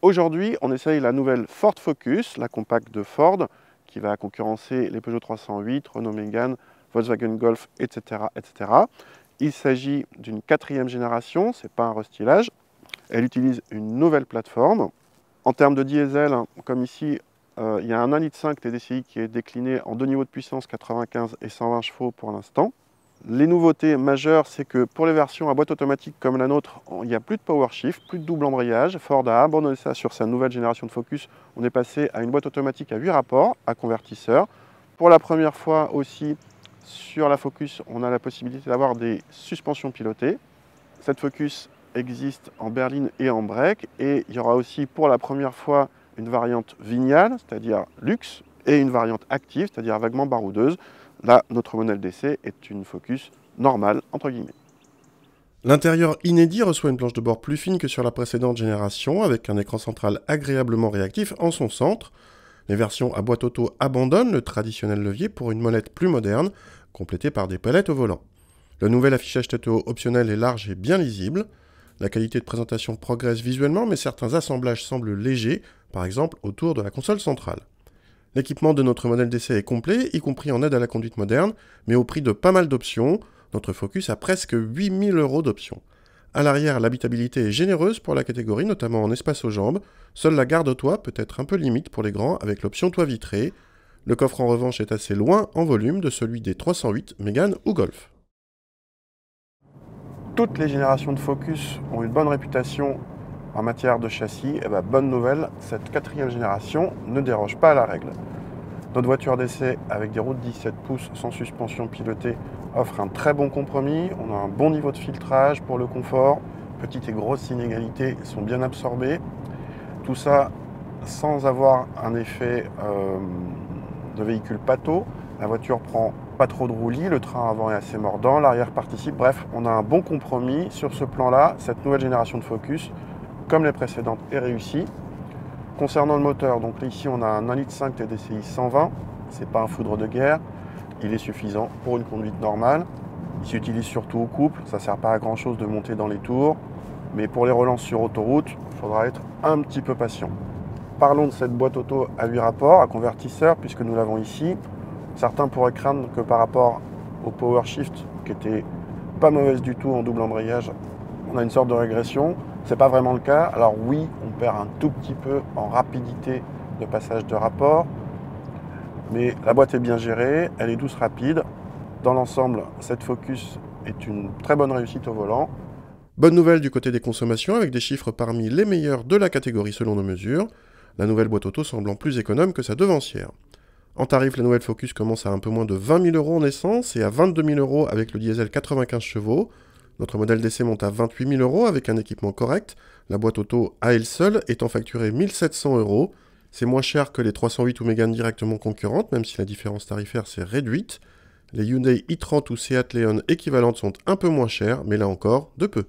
Aujourd'hui, on essaye la nouvelle Ford Focus, la compacte de Ford, qui va concurrencer les Peugeot 308, Renault Mégane, Volkswagen Golf, etc. etc. Il s'agit d'une 4e génération, ce n'est pas un restylage. Elle utilise une nouvelle plateforme. En termes de diesel, comme ici, il y a un 1,5 litre TDCi qui est décliné en 2 niveaux de puissance, 95 et 120 chevaux pour l'instant. Les nouveautés majeures, c'est que pour les versions à boîte automatique comme la nôtre, il n'y a plus de power shift, plus de double embrayage. Ford a abandonné ça sur sa nouvelle génération de Focus. On est passé à une boîte automatique à 8 rapports, à convertisseur. Pour la première fois aussi, sur la Focus, on a la possibilité d'avoir des suspensions pilotées. Cette Focus existe en berline et en break. Et il y aura aussi pour la première fois une variante Vignale, c'est-à-dire luxe, et une variante active, c'est-à-dire vaguement baroudeuse. Là, notre modèle d'essai est une Focus normale, entre guillemets. L'intérieur inédit reçoit une planche de bord plus fine que sur la précédente génération, avec un écran central agréablement réactif en son centre. Les versions à boîte auto abandonnent le traditionnel levier pour une molette plus moderne, complétée par des palettes au volant. Le nouvel affichage tête haut optionnel est large et bien lisible. La qualité de présentation progresse visuellement, mais certains assemblages semblent légers, par exemple autour de la console centrale. L'équipement de notre modèle d'essai est complet, y compris en aide à la conduite moderne, mais au prix de pas mal d'options. Notre Focus a presque 8000 € d'options. À l'arrière, l'habitabilité est généreuse pour la catégorie, notamment en espace aux jambes. Seule la garde-toit peut être un peu limite pour les grands avec l'option toit vitré. Le coffre en revanche est assez loin en volume de celui des 308, Mégane ou Golf. Toutes les générations de Focus ont une bonne réputation en matière de châssis. Et bonne nouvelle, cette 4e génération ne déroge pas à la règle. Notre voiture d'essai avec des roues de 17 pouces sans suspension pilotée offre un très bon compromis. On a un bon niveau de filtrage pour le confort. Petites et grosses inégalités sont bien absorbées. Tout ça sans avoir un effet de véhicule pâteau. La voiture prend pas trop de roulis, le train avant est assez mordant, l'arrière participe. Bref, on a un bon compromis. Sur ce plan-là, cette nouvelle génération de Focus, comme les précédentes, est réussie. Concernant le moteur, donc ici on a un 1,5 litre TDCi 120, c'est pas un foudre de guerre, il est suffisant pour une conduite normale. Il s'utilise surtout au couple, ça sert pas à grand chose de monter dans les tours, mais pour les relances sur autoroute, il faudra être un petit peu patient. Parlons de cette boîte auto à 8 rapports, à convertisseur, puisque nous l'avons ici. Certains pourraient craindre que par rapport au power shift, qui était pas mauvaise du tout en double embrayage, on a une sorte de régression. C'est pas vraiment le cas. Alors oui, on perd un tout petit peu en rapidité de passage de rapport, mais la boîte est bien gérée, elle est douce, rapide. Dans l'ensemble, cette Focus est une très bonne réussite au volant. Bonne nouvelle du côté des consommations, avec des chiffres parmi les meilleurs de la catégorie selon nos mesures. La nouvelle boîte auto semblant plus économe que sa devancière. En tarif, la nouvelle Focus commence à un peu moins de 20 000 € en essence et à 22 000 € avec le diesel 95 chevaux. Notre modèle d'essai monte à 28 000 € avec un équipement correct. La boîte auto à elle seule étant facturée 1 700 €. C'est moins cher que les 308 ou Mégane directement concurrentes, même si la différence tarifaire s'est réduite. Les Hyundai i30 ou Seat Leon équivalentes sont un peu moins chères, mais là encore, de peu.